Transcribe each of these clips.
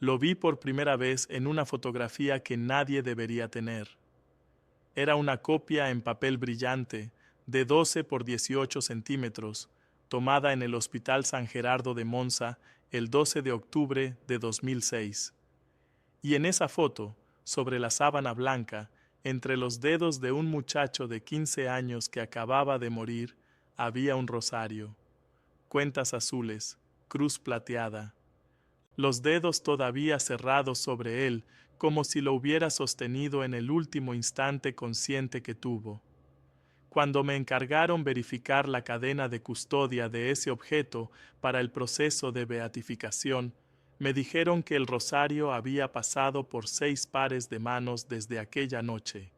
Lo vi por primera vez en una fotografía que nadie debería tener. Era una copia en papel brillante, de 12 por 18 centímetros, tomada en el Hospital San Gerardo de Monza el 12 de octubre de 2006. Y en esa foto, sobre la sábana blanca, entre los dedos de un muchacho de 15 años que acababa de morir, había un rosario, cuentas azules, cruz plateada, los dedos todavía cerrados sobre él, como si lo hubiera sostenido en el último instante consciente que tuvo. Cuando me encargaron verificar la cadena de custodia de ese objeto para el proceso de beatificación, me dijeron que el rosario había pasado por 6 pares de manos desde aquella noche.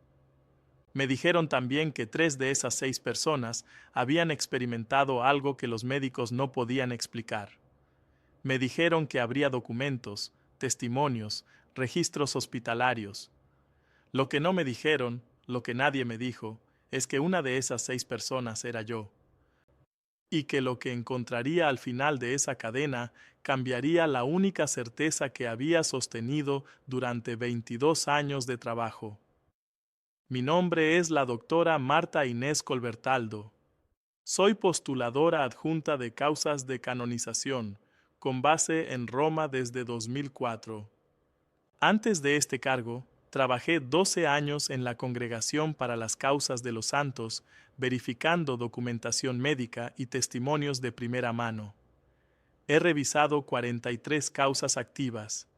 Me dijeron también que 3 de esas 6 personas habían experimentado algo que los médicos no podían explicar. Me dijeron que habría documentos, testimonios, registros hospitalarios. Lo que no me dijeron, lo que nadie me dijo, es que una de esas 6 personas era yo, y que lo que encontraría al final de esa cadena cambiaría la única certeza que había sostenido durante 22 años de trabajo. Mi nombre es la doctora Marta Inés Colbertaldo. Soy postuladora adjunta de causas de canonización, con base en Roma desde 2004. Antes de este cargo, trabajé 12 años en la Congregación para las Causas de los Santos, verificando documentación médica y testimonios de primera mano. He revisado 43 causas activas.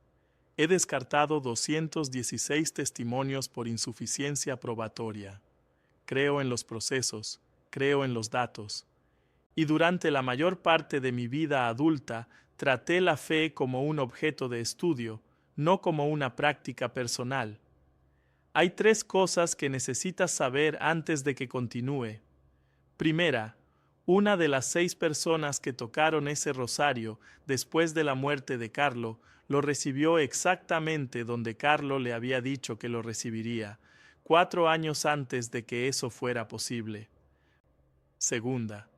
He descartado 216 testimonios por insuficiencia probatoria. Creo en los procesos, creo en los datos. Y durante la mayor parte de mi vida adulta traté la fe como un objeto de estudio, no como una práctica personal. Hay 3 cosas que necesitas saber antes de que continúe. Primera, una de las 6 personas que tocaron ese rosario después de la muerte de Carlo lo recibió exactamente donde Carlo le había dicho que lo recibiría, 4 años antes de que eso fuera posible. Segunda,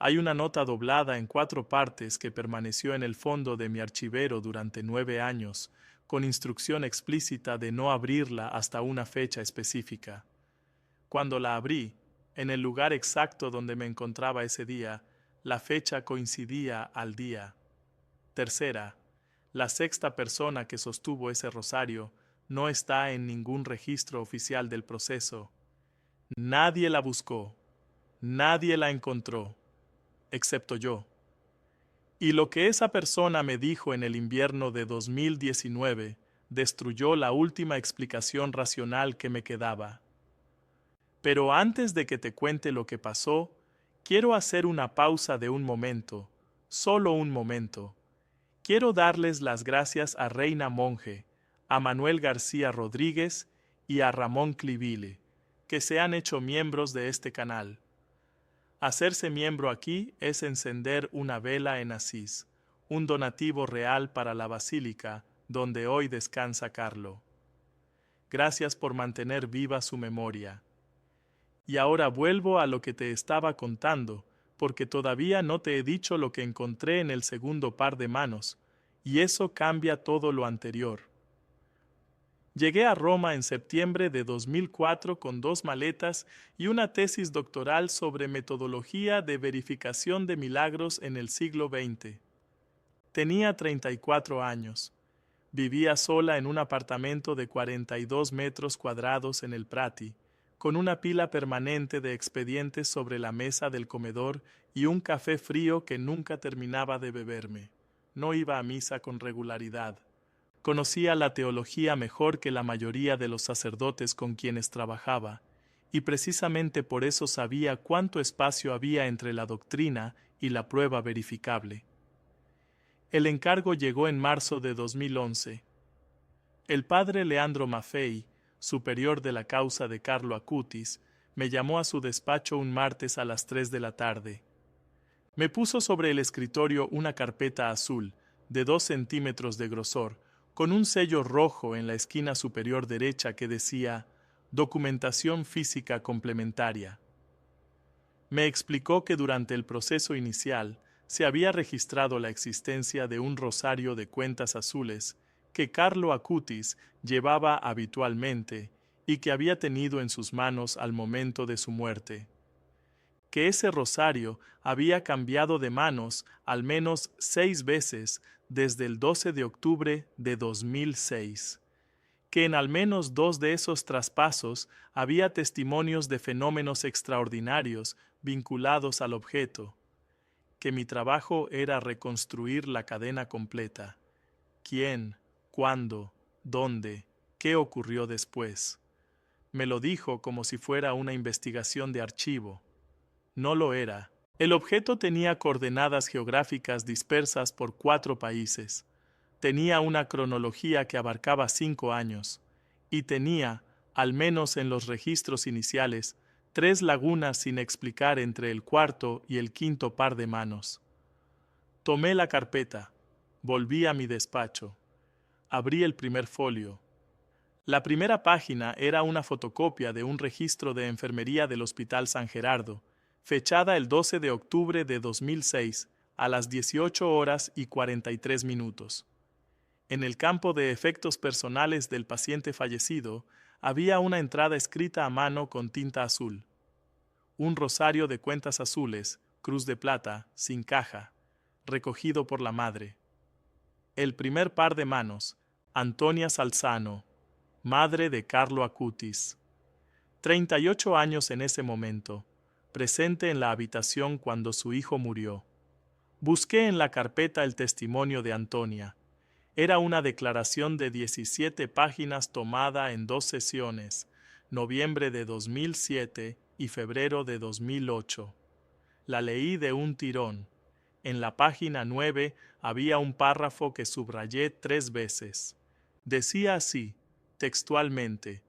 hay una nota doblada en 4 partes que permaneció en el fondo de mi archivero durante 9 años, con instrucción explícita de no abrirla hasta una fecha específica. Cuando la abrí, en el lugar exacto donde me encontraba ese día, la fecha coincidía al día. Tercera, la 6ª persona que sostuvo ese rosario no está en ningún registro oficial del proceso. Nadie la buscó, nadie la encontró, excepto yo. Y lo que esa persona me dijo en el invierno de 2019 destruyó la última explicación racional que me quedaba. Pero antes de que te cuente lo que pasó, quiero hacer una pausa de un momento, solo un momento. Quiero darles las gracias a Reina Monge, a Manuel García Rodríguez y a Ramón Clivile, que se han hecho miembros de este canal. Hacerse miembro aquí es encender una vela en Asís, un donativo real para la basílica donde hoy descansa Carlo. Gracias por mantener viva su memoria. Y ahora vuelvo a lo que te estaba contando, porque todavía no te he dicho lo que encontré en el segundo par de manos, y eso cambia todo lo anterior. Llegué a Roma en septiembre de 2004 con 2 maletas y una tesis doctoral sobre metodología de verificación de milagros en el siglo XX. Tenía 34 años. Vivía sola en un apartamento de 42 metros cuadrados en el Prati, con una pila permanente de expedientes sobre la mesa del comedor y un café frío que nunca terminaba de beberme. No iba a misa con regularidad. Conocía la teología mejor que la mayoría de los sacerdotes con quienes trabajaba, y precisamente por eso sabía cuánto espacio había entre la doctrina y la prueba verificable. El encargo llegó en marzo de 2011. El padre Leandro Maffei, superior de la causa de Carlo Acutis, me llamó a su despacho un martes a las 3 de la tarde. Me puso sobre el escritorio una carpeta azul, de 2 centímetros de grosor, con un sello rojo en la esquina superior derecha que decía Documentación física complementaria. Me explicó que durante el proceso inicial se había registrado la existencia de un rosario de cuentas azules que Carlo Acutis llevaba habitualmente y que había tenido en sus manos al momento de su muerte. Que ese rosario había cambiado de manos al menos 6 veces desde el 12 de octubre de 2006. Que en al menos 2 de esos traspasos había testimonios de fenómenos extraordinarios vinculados al objeto. Que mi trabajo era reconstruir la cadena completa. ¿Quién? ¿Cuándo? ¿Dónde? ¿Qué ocurrió después? Me lo dijo como si fuera una investigación de archivo. No lo era. El objeto tenía coordenadas geográficas dispersas por 4 países. Tenía una cronología que abarcaba 5 años. Y tenía, al menos en los registros iniciales, 3 lagunas sin explicar entre el cuarto y el quinto par de manos. Tomé la carpeta. Volví a mi despacho. Abrí el primer folio. La primera página era una fotocopia de un registro de enfermería del Hospital San Gerardo, fechada el 12 de octubre de 2006 a las 18 horas y 43 minutos. En el campo de efectos personales del paciente fallecido había una entrada escrita a mano con tinta azul. Un rosario de cuentas azules, cruz de plata, sin caja, recogido por la madre. El primer par de manos, Antonia Salzano, madre de Carlo Acutis. 38 años en ese momento, presente en la habitación cuando su hijo murió. Busqué en la carpeta el testimonio de Antonia. Era una declaración de 17 páginas tomada en 2 sesiones, noviembre de 2007 y febrero de 2008. La leí de un tirón. En la página 9 había un párrafo que subrayé 3 veces. Decía así, textualmente: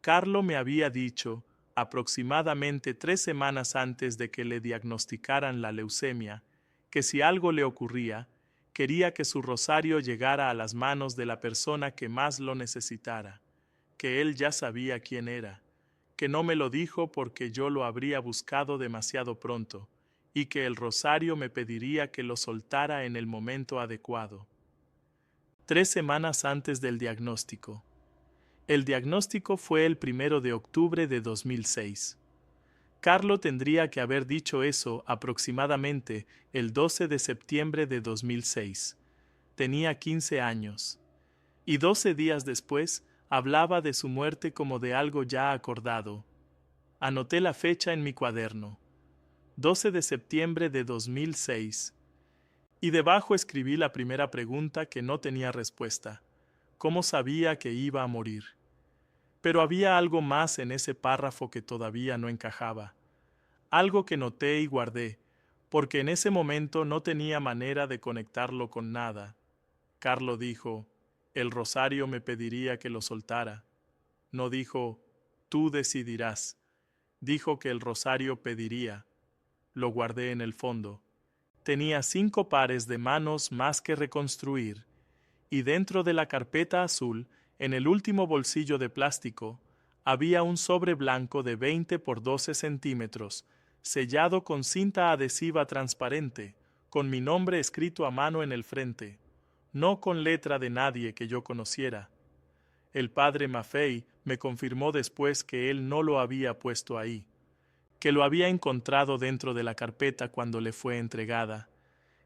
Carlo me había dicho, aproximadamente 3 semanas antes de que le diagnosticaran la leucemia, que si algo le ocurría, quería que su rosario llegara a las manos de la persona que más lo necesitara, que él ya sabía quién era, que no me lo dijo porque yo lo habría buscado demasiado pronto, y que el rosario me pediría que lo soltara en el momento adecuado. 3 semanas antes del diagnóstico. El diagnóstico fue el 1 de octubre de 2006. Carlo tendría que haber dicho eso aproximadamente el 12 de septiembre de 2006. Tenía 15 años. Y 12 días después hablaba de su muerte como de algo ya acordado. Anoté la fecha en mi cuaderno. 12 de septiembre de 2006. Y debajo escribí la primera pregunta que no tenía respuesta. ¿Cómo sabía que iba a morir? Pero había algo más en ese párrafo que todavía no encajaba. Algo que noté y guardé, porque en ese momento no tenía manera de conectarlo con nada. Carlo dijo, el rosario me pediría que lo soltara. No dijo, tú decidirás. Dijo que el rosario pediría. Lo guardé en el fondo. Tenía 5 pares de manos más que reconstruir, y dentro de la carpeta azul, en el último bolsillo de plástico, había un sobre blanco de 20 por 12 centímetros, sellado con cinta adhesiva transparente, con mi nombre escrito a mano en el frente, no con letra de nadie que yo conociera. El padre Maffei me confirmó después que él no lo había puesto ahí, que lo había encontrado dentro de la carpeta cuando le fue entregada,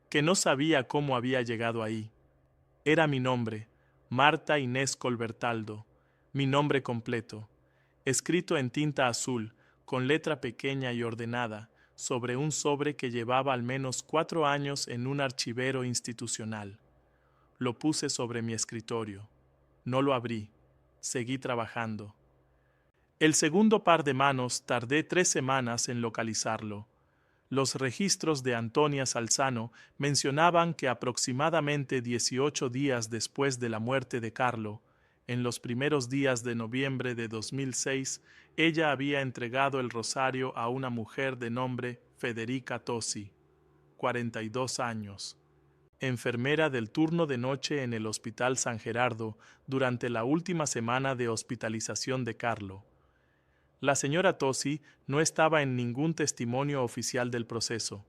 que no sabía cómo había llegado ahí. Era mi nombre, Marta Inés Colbertaldo, mi nombre completo, escrito en tinta azul, con letra pequeña y ordenada, sobre un sobre que llevaba al menos 4 años en un archivero institucional. Lo puse sobre mi escritorio. No lo abrí. Seguí trabajando. El segundo par de manos tardé 3 semanas en localizarlo. Los registros de Antonia Salzano mencionaban que aproximadamente 18 días después de la muerte de Carlo, en los primeros días de noviembre de 2006, ella había entregado el rosario a una mujer de nombre Federica Tosi, 42 años, enfermera del turno de noche en el Hospital San Gerardo durante la última semana de hospitalización de Carlo. La señora Tosi no estaba en ningún testimonio oficial del proceso.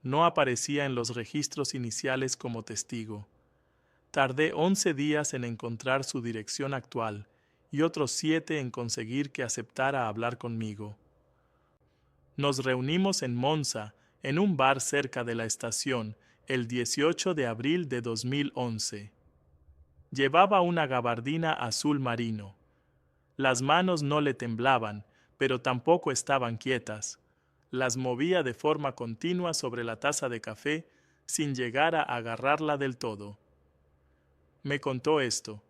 No aparecía en los registros iniciales como testigo. Tardé 11 días en encontrar su dirección actual y otros 7 en conseguir que aceptara hablar conmigo. Nos reunimos en Monza, en un bar cerca de la estación, el 18 de abril de 2011. Llevaba una gabardina azul marino. Las manos no le temblaban, pero tampoco estaban quietas. Las movía de forma continua sobre la taza de café sin llegar a agarrarla del todo. Me contó esto.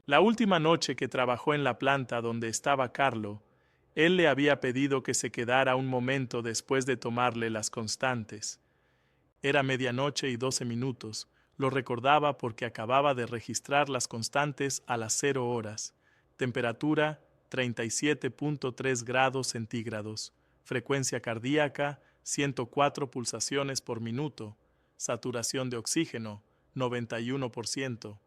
La última noche que trabajó en la planta donde estaba Carlo, él le había pedido que se quedara un momento después de tomarle las constantes. Era 00:12. Lo recordaba porque acababa de registrar las constantes a las 0 horas. Temperatura 37.3 grados centígrados. Frecuencia cardíaca 104 pulsaciones por minuto. Saturación de oxígeno 91%.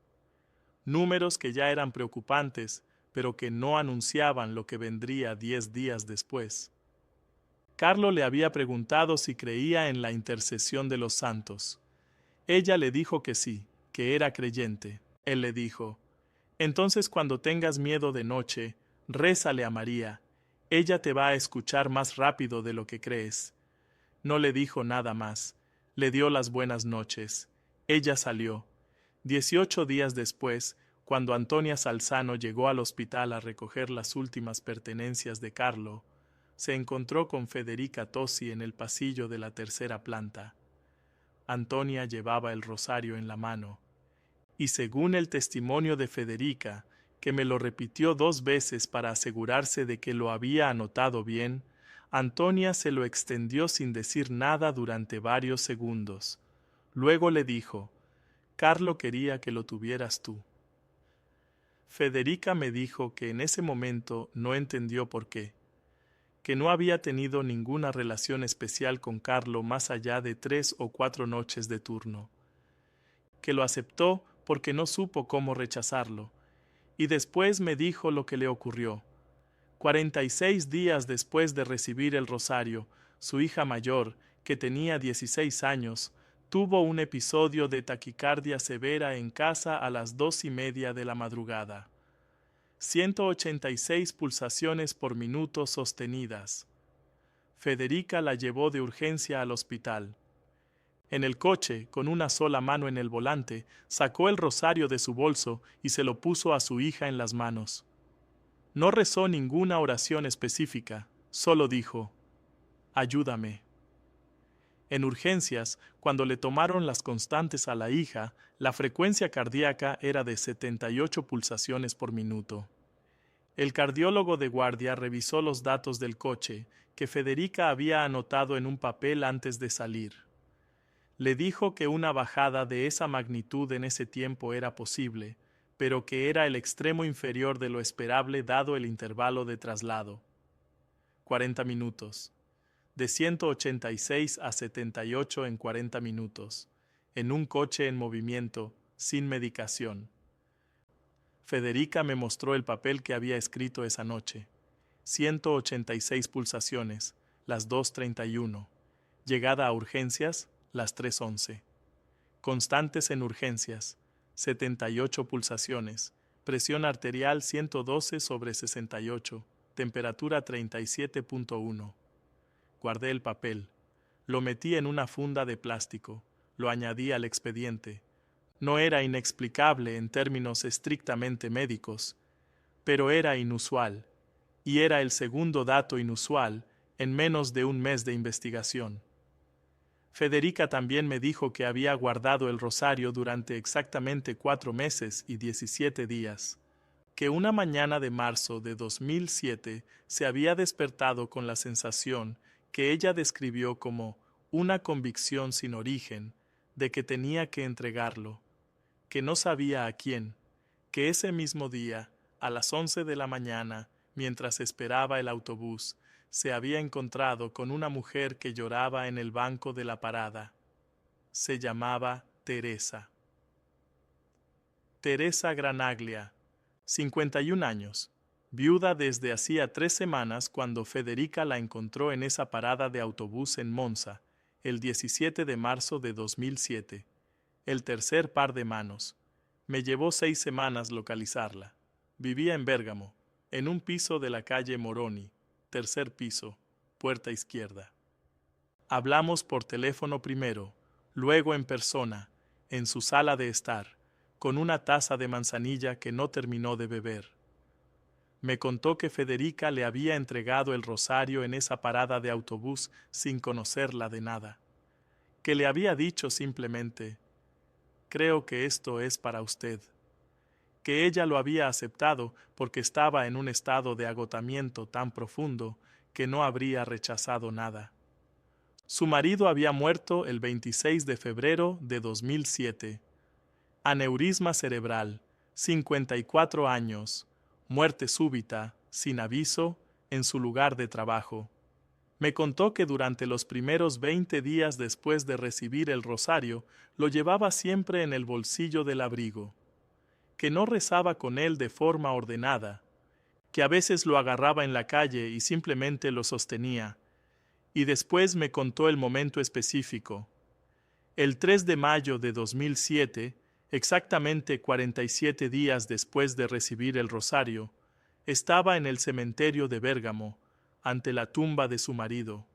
Números que ya eran preocupantes, pero que no anunciaban lo que vendría 10 días después. Carlo le había preguntado si creía en la intercesión de los santos. Ella le dijo que sí, que era creyente. Él le dijo: entonces cuando tengas miedo de noche, rézale a María. Ella te va a escuchar más rápido de lo que crees. No le dijo nada más. Le dio las buenas noches. Ella salió. 18 días después, cuando Antonia Salzano llegó al hospital a recoger las últimas pertenencias de Carlo, se encontró con Federica Tosi en el pasillo de la tercera planta. Antonia llevaba el rosario en la mano, y según el testimonio de Federica, que me lo repitió 2 veces para asegurarse de que lo había anotado bien, Antonia se lo extendió sin decir nada durante varios segundos. Luego le dijo: Carlo quería que lo tuvieras tú. Federica me dijo que en ese momento no entendió por qué, que no había tenido ninguna relación especial con Carlo más allá de 3 o 4 noches de turno, que lo aceptó porque no supo cómo rechazarlo, y después me dijo lo que le ocurrió. 46 días después de recibir el rosario, su hija mayor, que tenía 16 años, tuvo un episodio de taquicardia severa en casa a las 2:30 de la madrugada. 186 pulsaciones por minuto sostenidas. Federica la llevó de urgencia al hospital. En el coche, con una sola mano en el volante, sacó el rosario de su bolso y se lo puso a su hija en las manos. No rezó ninguna oración específica, solo dijo: ayúdame. En urgencias, cuando le tomaron las constantes a la hija, la frecuencia cardíaca era de 78 pulsaciones por minuto. El cardiólogo de guardia revisó los datos del coche que Federica había anotado en un papel antes de salir. Le dijo que una bajada de esa magnitud en ese tiempo era posible, pero que era el extremo inferior de lo esperable dado el intervalo de traslado. 40 minutos. De 186 a 78 en 40 minutos, en un coche en movimiento, sin medicación. Federica me mostró el papel que había escrito esa noche. 186 pulsaciones, las 2:31. Llegada a urgencias, las 3:11. Constantes en urgencias, 78 pulsaciones. Presión arterial 112/68. Temperatura 37.1. Guardé el papel. Lo metí en una funda de plástico. Lo añadí al expediente. No era inexplicable en términos estrictamente médicos, pero era inusual, y era el segundo dato inusual en menos de un mes de investigación. Federica también me dijo que había guardado el rosario durante exactamente 4 meses y 17 días, que una mañana de marzo de 2007 se había despertado con la sensación que ella describió como una convicción sin origen de que tenía que entregarlo, que no sabía a quién, que ese mismo día, a las 11 de la mañana, mientras esperaba el autobús, se había encontrado con una mujer que lloraba en el banco de la parada. Se llamaba Teresa. Teresa Granaglia, 51 años, viuda desde hacía 3 semanas cuando Federica la encontró en esa parada de autobús en Monza, el 17 de marzo de 2007. el tercer par de manos. Me llevó 6 semanas localizarla. Vivía en Bérgamo, en un piso de la calle Moroni, tercer piso, puerta izquierda. Hablamos por teléfono primero, luego en persona, en su sala de estar, con una taza de manzanilla que no terminó de beber. Me contó que Federica le había entregado el rosario en esa parada de autobús sin conocerla de nada, que le había dicho simplemente: «Creo que esto es para usted», que ella lo había aceptado porque estaba en un estado de agotamiento tan profundo que no habría rechazado nada. Su marido había muerto el 26 de febrero de 2007. Aneurisma cerebral, 54 años, muerte súbita, sin aviso, en su lugar de trabajo. Me contó que durante los primeros 20 días después de recibir el rosario, lo llevaba siempre en el bolsillo del abrigo, que no rezaba con él de forma ordenada, que a veces lo agarraba en la calle y simplemente lo sostenía, y después me contó el momento específico. El 3 de mayo de 2007, exactamente 47 días después de recibir el rosario, estaba en el cementerio de Bérgamo, ante la tumba de su marido.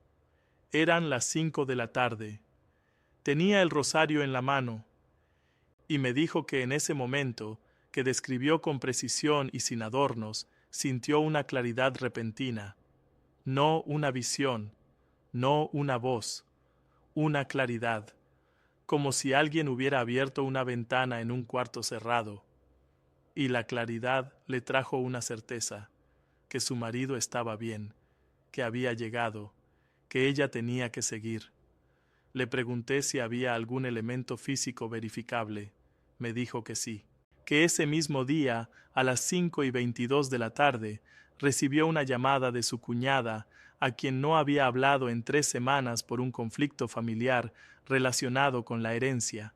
Eran las 5 de la tarde. Tenía el rosario en la mano, y me dijo que en ese momento, que describió con precisión y sin adornos, sintió una claridad repentina, no una visión, no una voz, una claridad, como si alguien hubiera abierto una ventana en un cuarto cerrado, y la claridad le trajo una certeza, que su marido estaba bien, que había llegado, que ella tenía que seguir. Le pregunté si había algún elemento físico verificable. Me dijo que sí, que ese mismo día, a las 5:22 de la tarde, recibió una llamada de su cuñada, a quien no había hablado en 3 semanas por un conflicto familiar relacionado con la herencia.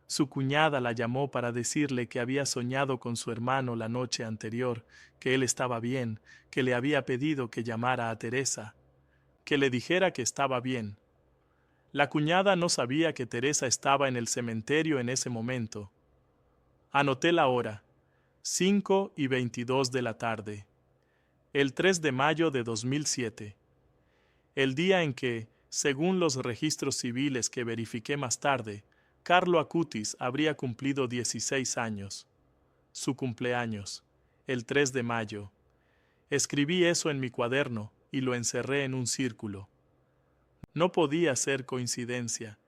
Su cuñada la llamó para decirle que había soñado con su hermano la noche anterior, que él estaba bien, que le había pedido que llamara a Teresa, que le dijera que estaba bien. La cuñada no sabía que Teresa estaba en el cementerio en ese momento. Anoté la hora, 5:22 de la tarde, el 3 de mayo de 2007, el día en que, según los registros civiles que verifiqué más tarde, Carlo Acutis habría cumplido 16 años. Su cumpleaños, el 3 de mayo. Escribí eso en mi cuaderno y lo encerré en un círculo. No podía ser coincidencia,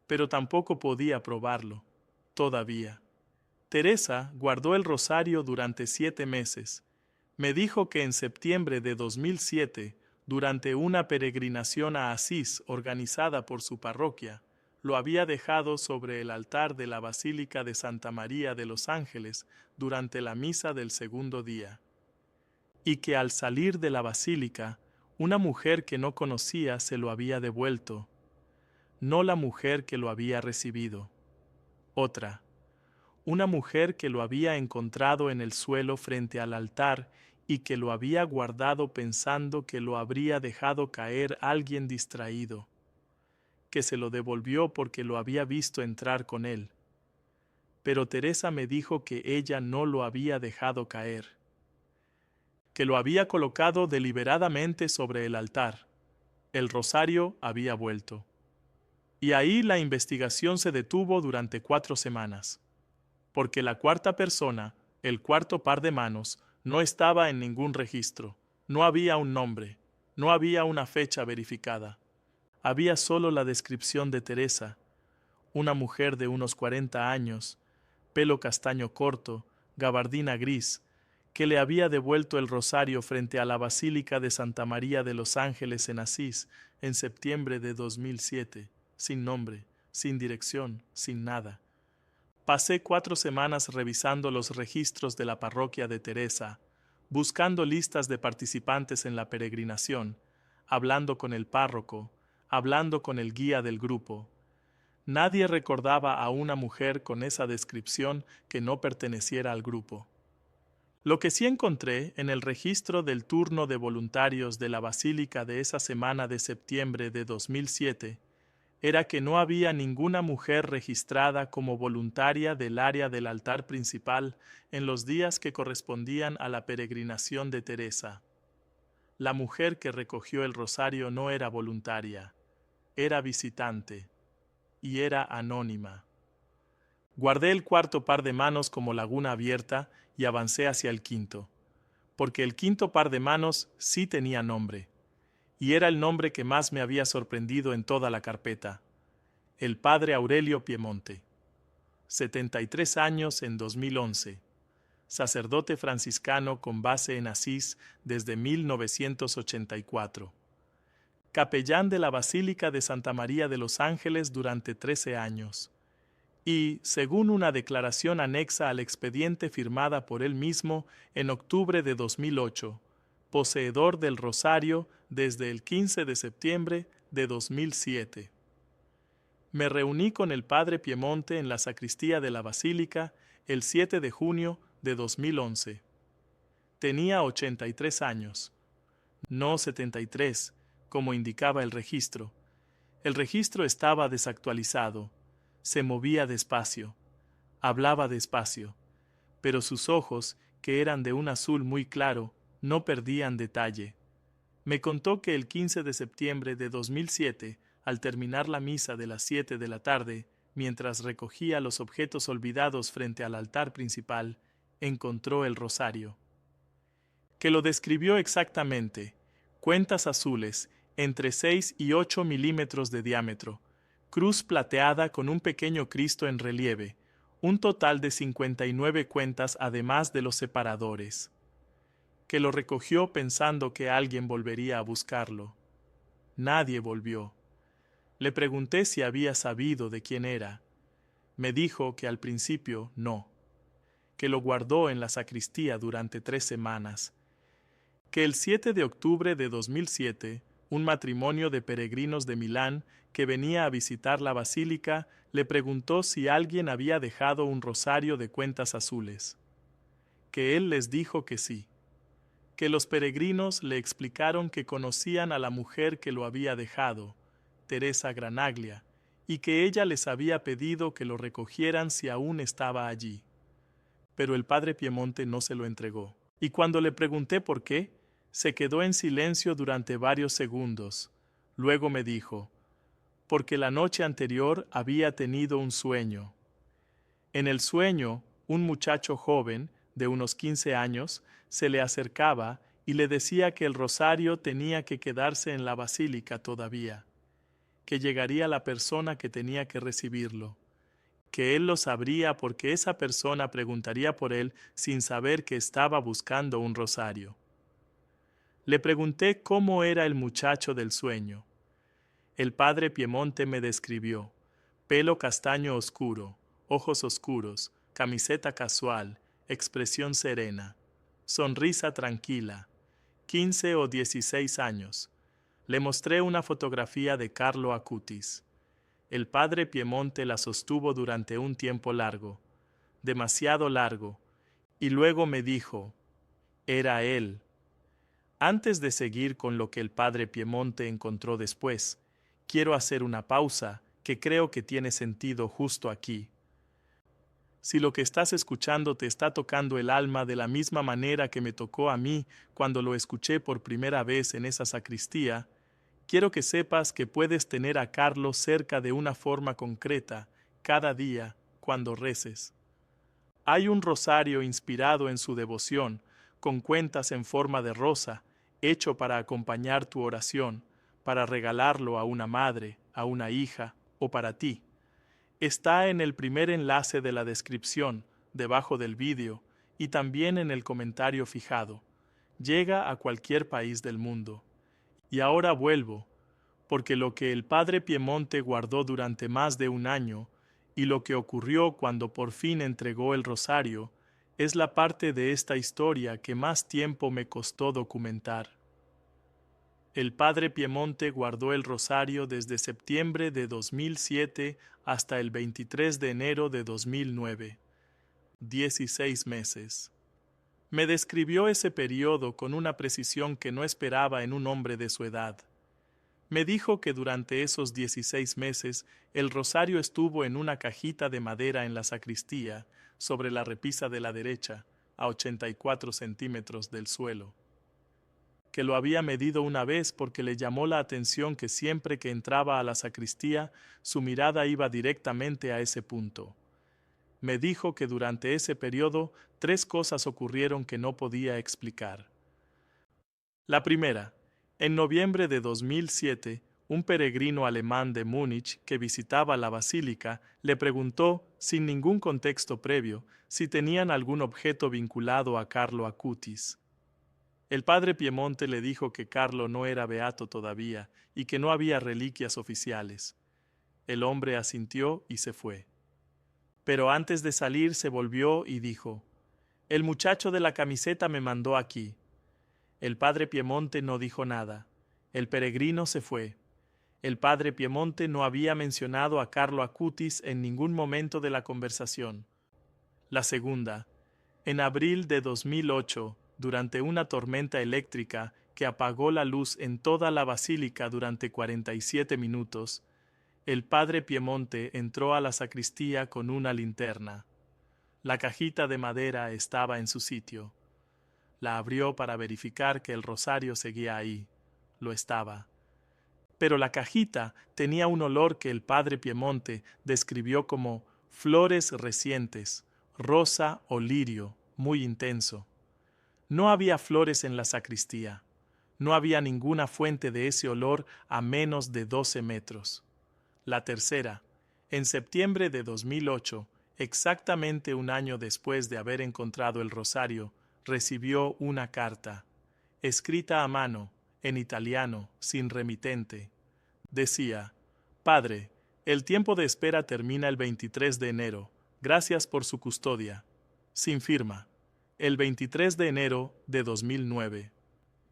pero tampoco podía probarlo, todavía. Teresa guardó el rosario durante 7 meses. Me dijo que en septiembre de 2007, durante una peregrinación a Asís organizada por su parroquia, lo había dejado sobre el altar de la Basílica de Santa María de los Ángeles durante la misa del segundo día, y que al salir de la basílica, una mujer que no conocía se lo había devuelto, no la mujer que lo había recibido, otra, una mujer que lo había encontrado en el suelo frente al altar y que lo había guardado pensando que lo habría dejado caer alguien distraído, que se lo devolvió porque lo había visto entrar con él. Pero Teresa me dijo que ella no lo había dejado caer, que lo había colocado deliberadamente sobre el altar. El rosario había vuelto. Y ahí la investigación se detuvo durante 4 semanas, porque la cuarta persona, el cuarto par de manos, no estaba en ningún registro, no había un nombre, no había una fecha verificada. Había solo la descripción de Teresa, una mujer de unos 40 años, pelo castaño corto, gabardina gris, que le había devuelto el rosario frente a la Basílica de Santa María de los Ángeles en Asís en septiembre de 2007, sin nombre, sin dirección, sin nada. Pasé 4 semanas revisando los registros de la parroquia de Teresa, buscando listas de participantes en la peregrinación, hablando con el párroco, hablando con el guía del grupo. Nadie recordaba a una mujer con esa descripción que no perteneciera al grupo. Lo que sí encontré en el registro del turno de voluntarios de la Basílica de esa semana de septiembre de 2007 era que no había ninguna mujer registrada como voluntaria del área del altar principal en los días que correspondían a la peregrinación de Teresa. La mujer que recogió el rosario no era voluntaria, era visitante y era anónima. Guardé el cuarto par de manos como laguna abierta y avancé hacia el quinto, porque el quinto par de manos sí tenía nombre, y era el nombre que más me había sorprendido en toda la carpeta: el padre Aurelio Piemonte, 73 años en 2011, sacerdote franciscano con base en Asís desde 1984, capellán de la Basílica de Santa María de los Ángeles durante 13 años, y, según una declaración anexa al expediente firmada por él mismo en octubre de 2008, poseedor del rosario desde el 15 de septiembre de 2007. Me reuní con el padre Piemonte en la sacristía de la Basílica el 7 de junio de 2011. Tenía 83 años, no 73, como indicaba el registro. El registro estaba desactualizado, se movía despacio, hablaba despacio, pero sus ojos, que eran de un azul muy claro, no perdían detalle. Me contó que el 15 de septiembre de 2007, al terminar la misa de las 7 de la tarde, mientras recogía los objetos olvidados frente al altar principal, encontró el rosario. Que lo describió exactamente: cuentas azules, entre 6 y 8 milímetros de diámetro, cruz plateada con un pequeño Cristo en relieve, un total de 59 cuentas además de los separadores. Que lo recogió pensando que alguien volvería a buscarlo. Nadie volvió. Le pregunté si había sabido de quién era. Me dijo que al principio no, que lo guardó en la sacristía durante 3 semanas, que el 7 de octubre de 2007, un matrimonio de peregrinos de Milán que venía a visitar la basílica le preguntó si alguien había dejado un rosario de cuentas azules. Que él les dijo que sí. Que los peregrinos le explicaron que conocían a la mujer que lo había dejado, Teresa Granaglia, y que ella les había pedido que lo recogieran si aún estaba allí. Pero el padre Piemonte no se lo entregó. Y cuando le pregunté por qué, se quedó en silencio durante varios segundos. Luego me dijo: porque la noche anterior había tenido un sueño. En el sueño, un muchacho joven, de unos 15 años, se le acercaba y le decía que el rosario tenía que quedarse en la basílica todavía, que llegaría la persona que tenía que recibirlo, que él lo sabría porque esa persona preguntaría por él sin saber que estaba buscando un rosario. Le pregunté cómo era el muchacho del sueño. El padre Piemonte me describió: pelo castaño oscuro, ojos oscuros, camiseta casual, expresión serena, sonrisa tranquila, 15 o 16 años. Le mostré una fotografía de Carlo Acutis. El padre Piemonte la sostuvo durante un tiempo largo, demasiado largo, y luego me dijo: era él. Antes de seguir con lo que el padre Piemonte encontró después, quiero hacer una pausa que creo que tiene sentido justo aquí. Si lo que estás escuchando te está tocando el alma de la misma manera que me tocó a mí cuando lo escuché por primera vez en esa sacristía, quiero que sepas que puedes tener a Carlos cerca de una forma concreta cada día cuando reces. Hay un rosario inspirado en su devoción, con cuentas en forma de rosa, hecho para acompañar tu oración, para regalarlo a una madre, a una hija o para ti. Está en el primer enlace de la descripción, debajo del vídeo, y también en el comentario fijado. Llega a cualquier país del mundo. Y ahora vuelvo, porque lo que el padre Piemonte guardó durante más de un año, y lo que ocurrió cuando por fin entregó el rosario, es la parte de esta historia que más tiempo me costó documentar. El padre Piemonte guardó el rosario desde septiembre de 2007 hasta el 23 de enero de 2009. 16 meses. Me describió ese periodo con una precisión que no esperaba en un hombre de su edad. Me dijo que durante esos 16 meses el rosario estuvo en una cajita de madera en la sacristía, sobre la repisa de la derecha, a 84 centímetros del suelo. Que lo había medido una vez porque le llamó la atención que siempre que entraba a la sacristía, su mirada iba directamente a ese punto. Me dijo que durante ese periodo 3 cosas ocurrieron que no podía explicar. La primera, en noviembre de 2007, un peregrino alemán de Múnich que visitaba la basílica le preguntó, sin ningún contexto previo, si tenían algún objeto vinculado a Carlo Acutis. El padre Piemonte le dijo que Carlo no era beato todavía y que no había reliquias oficiales. El hombre asintió y se fue. Pero antes de salir se volvió y dijo: «El muchacho de la camiseta me mandó aquí». El padre Piemonte no dijo nada. El peregrino se fue. El padre Piemonte no había mencionado a Carlo Acutis en ningún momento de la conversación. La segunda, en abril de 2008, durante una tormenta eléctrica que apagó la luz en toda la basílica durante 47 minutos, el padre Piemonte entró a la sacristía con una linterna. La cajita de madera estaba en su sitio. La abrió para verificar que el rosario seguía ahí. Lo estaba. Pero la cajita tenía un olor que el padre Piemonte describió como flores recientes, rosa o lirio, muy intenso. No había flores en la sacristía. No había ninguna fuente de ese olor a menos de 12 metros. La tercera, en septiembre de 2008, exactamente un año después de haber encontrado el rosario, recibió una carta, escrita a mano, en italiano, sin remitente. Decía: «Padre, el tiempo de espera termina el 23 de enero. Gracias por su custodia». Sin firma. El 23 de enero de 2009.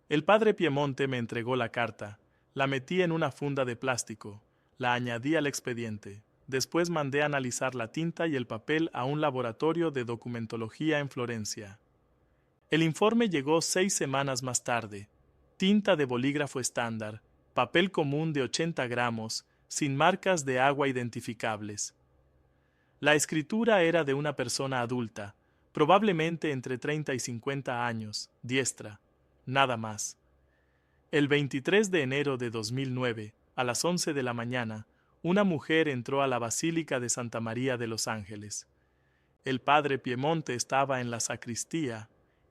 El padre Piemonte me entregó la carta. La metí en una funda de plástico. La añadí al expediente. Después mandé analizar la tinta y el papel a un laboratorio de documentología en Florencia. El informe llegó 6 semanas más tarde. Tinta de bolígrafo estándar, papel común de 80 gramos, sin marcas de agua identificables. La escritura era de una persona adulta, probablemente entre 30 y 50 años, diestra, nada más. El 23 de enero de 2009, a las 11 de la mañana, una mujer entró a la Basílica de Santa María de los Ángeles. El padre Piemonte estaba en la sacristía.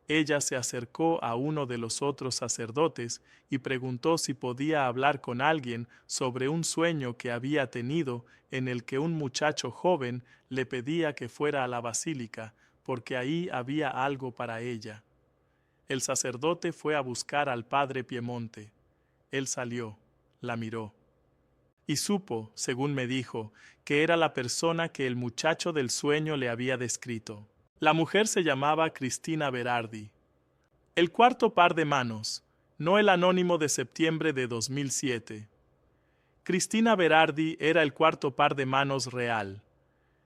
Ella se acercó a uno de los otros sacerdotes y preguntó si podía hablar con alguien sobre un sueño que había tenido en el que un muchacho joven le pedía que fuera a la basílica porque ahí había algo para ella. El sacerdote fue a buscar al padre Piemonte. Él salió, la miró. Y supo, según me dijo, que era la persona que el muchacho del sueño le había descrito. La mujer se llamaba Cristina Berardi. El cuarto par de manos, no el anónimo de septiembre de 2007. Cristina Berardi era el cuarto par de manos real,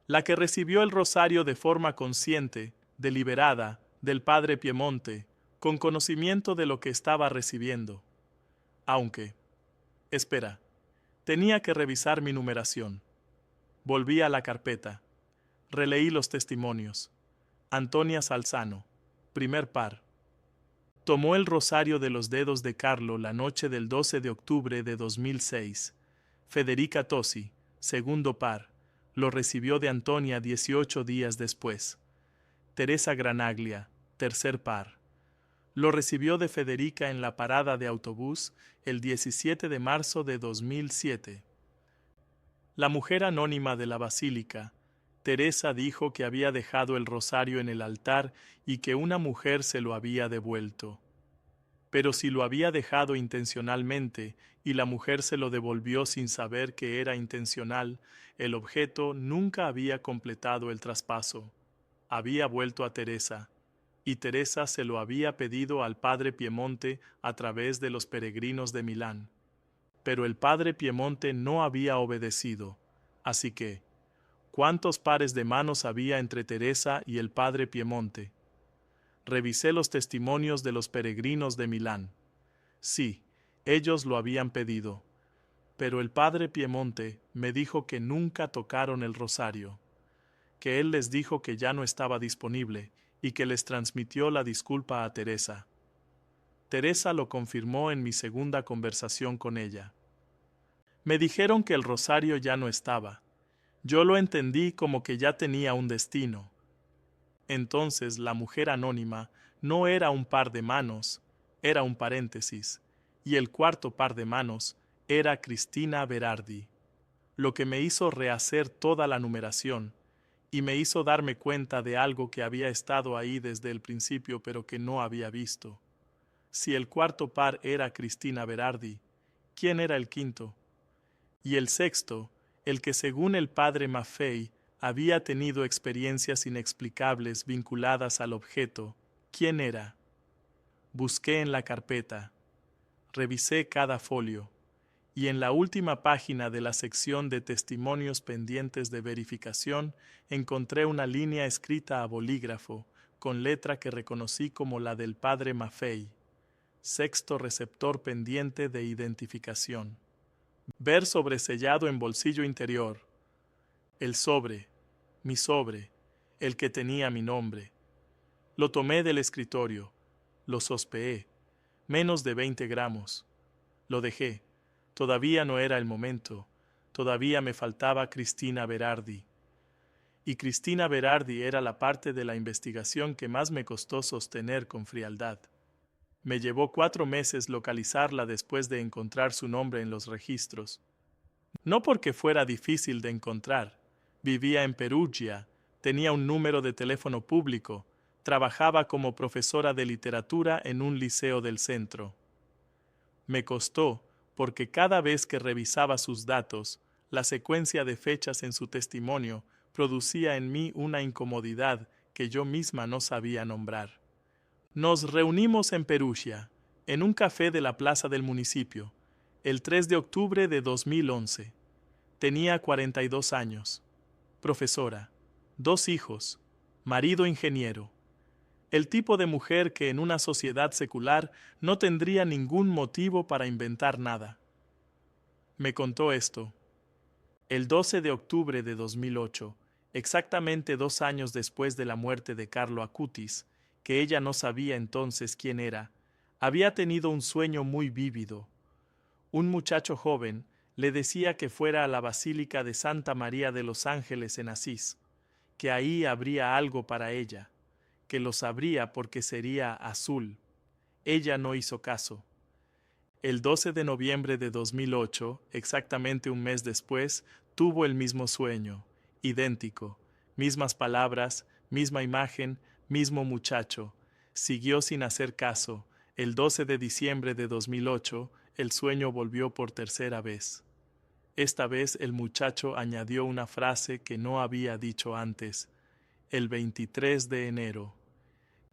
la que recibió el rosario de forma consciente, deliberada, del padre Piemonte, con conocimiento de lo que estaba recibiendo. Aunque, espera, tenía que revisar mi numeración. Volví a la carpeta. Releí los testimonios. Antonia Salzano, primer par. Tomó el rosario de los dedos de Carlo la noche del 12 de octubre de 2006. Federica Tosi, segundo par. Lo recibió de Antonia 18 días después. Teresa Granaglia, tercer par. Lo recibió de Federica en la parada de autobús el 17 de marzo de 2007. La mujer anónima de la basílica, Teresa, dijo que había dejado el rosario en el altar y que una mujer se lo había devuelto. Pero si lo había dejado intencionalmente y la mujer se lo devolvió sin saber que era intencional, el objeto nunca había completado el traspaso. Había vuelto a Teresa, y Teresa se lo había pedido al padre Piemonte a través de los peregrinos de Milán. Pero el padre Piemonte no había obedecido, así que, ¿cuántos pares de manos había entre Teresa y el padre Piemonte? Revisé los testimonios de los peregrinos de Milán. Sí, ellos lo habían pedido. Pero el padre Piemonte me dijo que nunca tocaron el rosario, que él les dijo que ya no estaba disponible y que les transmitió la disculpa a Teresa. Teresa lo confirmó en mi segunda conversación con ella. Me dijeron que el rosario ya no estaba. Yo lo entendí como que ya tenía un destino. Entonces la mujer anónima no era un par de manos, era un paréntesis, y el cuarto par de manos era Cristina Berardi, lo que me hizo rehacer toda la numeración y me hizo darme cuenta de algo que había estado ahí desde el principio pero que no había visto. Si el cuarto par era Cristina Berardi, ¿quién era el quinto? Y el sexto, el que según el padre Maffei había tenido experiencias inexplicables vinculadas al objeto, ¿quién era? Busqué en la carpeta, revisé cada folio, y en la última página de la sección de testimonios pendientes de verificación encontré una línea escrita a bolígrafo, con letra que reconocí como la del padre Maffei, sexto receptor pendiente de identificación. Ver sobresellado en bolsillo interior. El sobre, mi sobre, el que tenía mi nombre. Lo tomé del escritorio, lo sospeé, menos de 20 gramos. Lo dejé. Todavía no era el momento. Todavía me faltaba Cristina Berardi. Y Cristina Berardi era la parte de la investigación que más me costó sostener con frialdad. Me llevó 4 meses localizarla después de encontrar su nombre en los registros. No porque fuera difícil de encontrar. Vivía en Perugia, tenía un número de teléfono público, trabajaba como profesora de literatura en un liceo del centro. Me costó, porque cada vez que revisaba sus datos, la secuencia de fechas en su testimonio producía en mí una incomodidad que yo misma no sabía nombrar. Nos reunimos en Perugia, en un café de la plaza del municipio, el 3 de octubre de 2011. Tenía 42 años, profesora, 2 hijos, marido ingeniero. El tipo de mujer que en una sociedad secular no tendría ningún motivo para inventar nada. Me contó esto. El 12 de octubre de 2008, exactamente 2 años después de la muerte de Carlo Acutis, que ella no sabía entonces quién era, había tenido un sueño muy vívido. Un muchacho joven le decía que fuera a la Basílica de Santa María de los Ángeles en Asís, que ahí habría algo para ella, que lo sabría porque sería azul. Ella no hizo caso. El 12 de noviembre de 2008, exactamente un mes después, tuvo el mismo sueño, idéntico, mismas palabras, misma imagen, mismo muchacho. Siguió sin hacer caso. El 12 de diciembre de 2008, el sueño volvió por tercera vez. Esta vez el muchacho añadió una frase que no había dicho antes. El 23 de enero.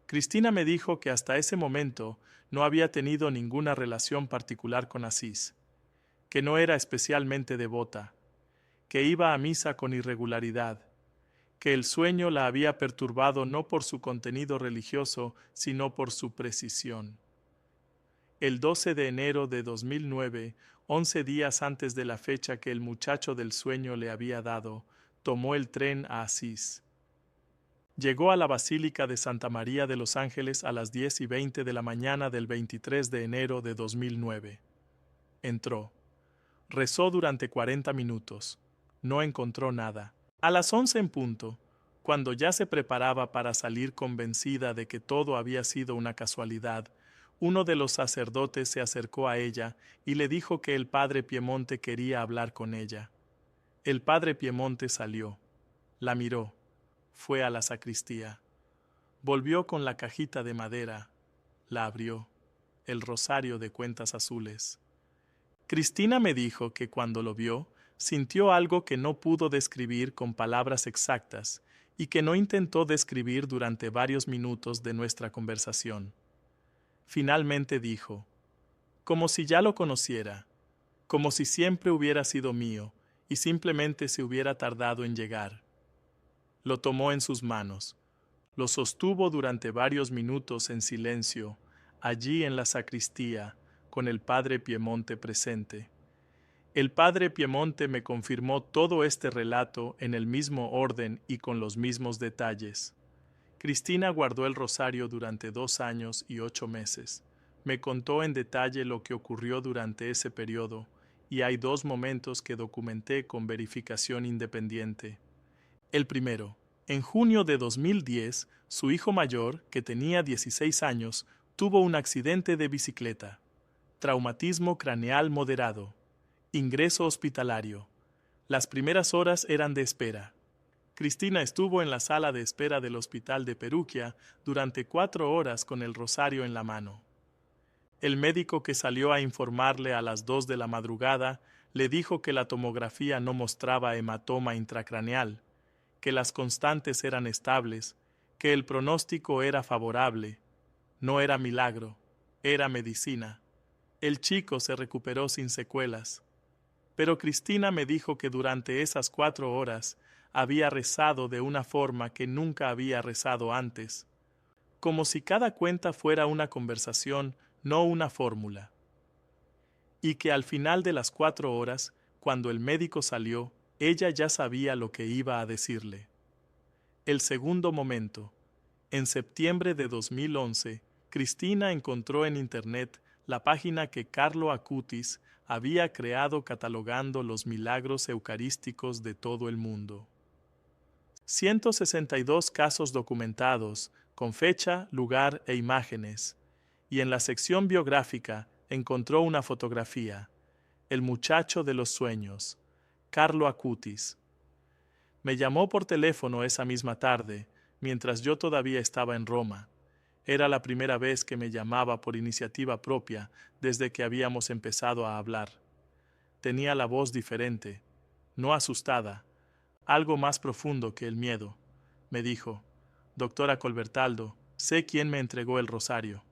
Cristina me dijo que hasta ese momento no había tenido ninguna relación particular con Asís, que no era especialmente devota, que iba a misa con irregularidad, que el sueño la había perturbado no por su contenido religioso, sino por su precisión. El 12 de enero de 2009, 11 días antes de la fecha que el muchacho del sueño le había dado, tomó el tren a Asís. Llegó a la Basílica de Santa María de los Ángeles a las 10:20 de la mañana del 23 de enero de 2009. Entró. Rezó durante 40 minutos. No encontró nada. A las 11 en punto, cuando ya se preparaba para salir convencida de que todo había sido una casualidad, uno de los sacerdotes se acercó a ella y le dijo que el padre Piemonte quería hablar con ella. El padre Piemonte salió. La miró. Fue a la sacristía. Volvió con la cajita de madera. La abrió. El rosario de cuentas azules. Cristina me dijo que cuando lo vio, sintió algo que no pudo describir con palabras exactas y que no intentó describir durante varios minutos de nuestra conversación. Finalmente dijo, como si ya lo conociera, como si siempre hubiera sido mío y simplemente se hubiera tardado en llegar. Lo tomó en sus manos, lo sostuvo durante varios minutos en silencio, allí en la sacristía, con el padre Piemonte presente. El padre Piemonte me confirmó todo este relato en el mismo orden y con los mismos detalles. Cristina guardó el rosario durante 2 años y 8 meses. Me contó en detalle lo que ocurrió durante ese periodo, y hay 2 momentos que documenté con verificación independiente. El primero, en junio de 2010, su hijo mayor, que tenía 16 años, tuvo un accidente de bicicleta. Traumatismo craneal moderado. Ingreso hospitalario. Las primeras horas eran de espera. Cristina estuvo en la sala de espera del hospital de Perugia durante 4 horas con el rosario en la mano. El médico que salió a informarle a las 2 de la madrugada le dijo que la tomografía no mostraba hematoma intracraneal, que las constantes eran estables, que el pronóstico era favorable. No era milagro, era medicina. El chico se recuperó sin secuelas. Pero Cristina me dijo que durante esas 4 horas había rezado de una forma que nunca había rezado antes, como si cada cuenta fuera una conversación, no una fórmula. Y que al final de las 4 horas, cuando el médico salió, ella ya sabía lo que iba a decirle. El segundo momento. En septiembre de 2011, Cristina encontró en Internet la página que Carlo Acutis había creado catalogando los milagros eucarísticos de todo el mundo. 162 casos documentados, con fecha, lugar e imágenes, y en la sección biográfica encontró una fotografía, el muchacho de los sueños, Carlo Acutis. Me llamó por teléfono esa misma tarde, mientras yo todavía estaba en Roma. Era la primera vez que me llamaba por iniciativa propia desde que habíamos empezado a hablar. Tenía la voz diferente, no asustada, algo más profundo que el miedo. Me dijo: «Doctora Colbertaldo, sé quién me entregó el rosario».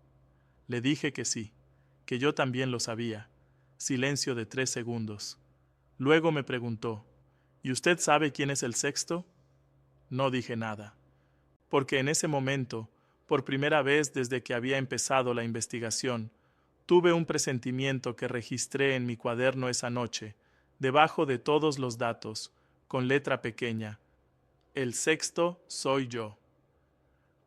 Le dije que sí, que yo también lo sabía. Silencio de 3 segundos. Luego me preguntó: «¿Y usted sabe quién es el sexto?». No dije nada, porque en ese momento, por primera vez desde que había empezado la investigación, tuve un presentimiento que registré en mi cuaderno esa noche, debajo de todos los datos, con letra pequeña: «El sexto soy yo».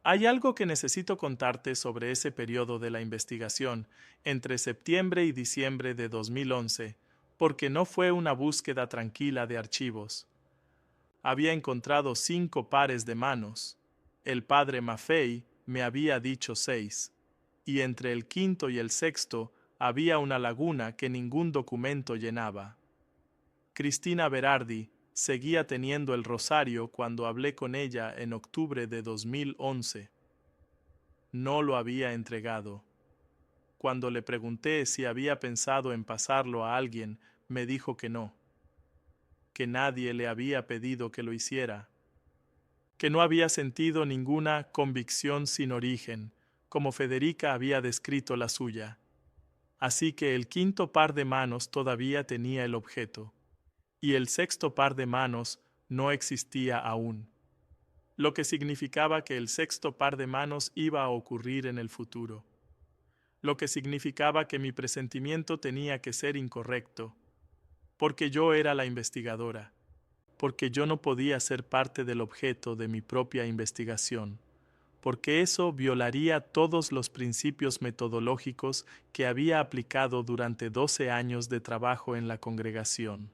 Hay algo que necesito contarte sobre ese periodo de la investigación, entre septiembre y diciembre de 2011, porque no fue una búsqueda tranquila de archivos. Había encontrado 5 pares de manos. El padre Maffei me había dicho 6, y entre el quinto y el sexto había una laguna que ningún documento llenaba. Cristina Berardi seguía teniendo el rosario cuando hablé con ella en octubre de 2011. No lo había entregado. Cuando le pregunté si había pensado en pasarlo a alguien, me dijo que no, que nadie le había pedido que lo hiciera, que no había sentido ninguna convicción sin origen, como Federica había descrito la suya. Así que el quinto par de manos todavía tenía el objeto, y el sexto par de manos no existía aún, lo que significaba que el sexto par de manos iba a ocurrir en el futuro, lo que significaba que mi presentimiento tenía que ser incorrecto, porque yo era la investigadora, porque yo no podía ser parte del objeto de mi propia investigación, porque eso violaría todos los principios metodológicos que había aplicado durante 12 años de trabajo en la congregación.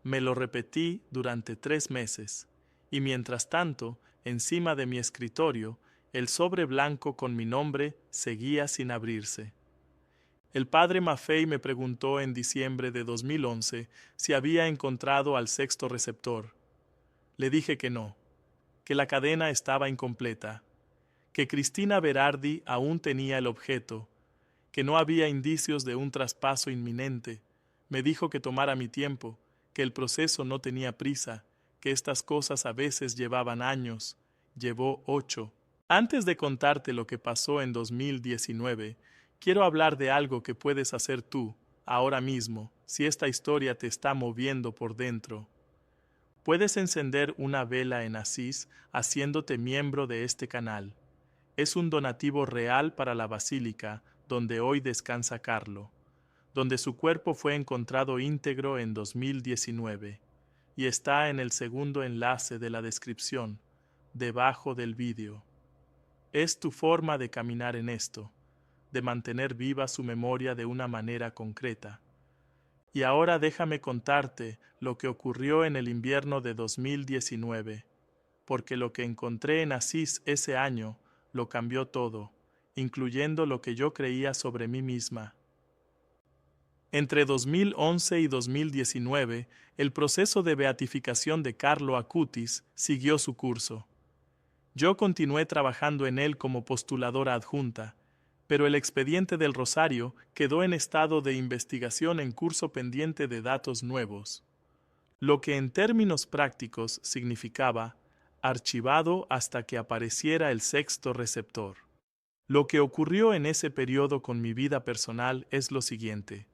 Me lo repetí durante 3 meses, y mientras tanto, encima de mi escritorio, el sobre blanco con mi nombre seguía sin abrirse. El padre Maffei me preguntó en diciembre de 2011 si había encontrado al sexto receptor. Le dije que no, que la cadena estaba incompleta, que Cristina Berardi aún tenía el objeto, que no había indicios de un traspaso inminente. Me dijo que tomara mi tiempo, que el proceso no tenía prisa, que estas cosas a veces llevaban años. Llevó 8. Antes de contarte lo que pasó en 2019, quiero hablar de algo que puedes hacer tú, ahora mismo, si esta historia te está moviendo por dentro. Puedes encender una vela en Asís haciéndote miembro de este canal. Es un donativo real para la basílica donde hoy descansa Carlo. donde su cuerpo fue encontrado íntegro en 2019, y está en el segundo enlace de la descripción, debajo del vídeo. Es tu forma de caminar en esto, de mantener viva su memoria de una manera concreta. Y ahora déjame contarte lo que ocurrió en el invierno de 2019, porque lo que encontré en Asís ese año lo cambió todo, incluyendo lo que yo creía sobre mí misma. Entre 2011 y 2019, el proceso de beatificación de Carlo Acutis siguió su curso. Yo continué trabajando en él como postuladora adjunta, pero el expediente del Rosario quedó en estado de investigación en curso pendiente de datos nuevos, lo que en términos prácticos significaba archivado hasta que apareciera el sexto receptor. Lo que ocurrió en ese periodo con mi vida personal es lo siguiente,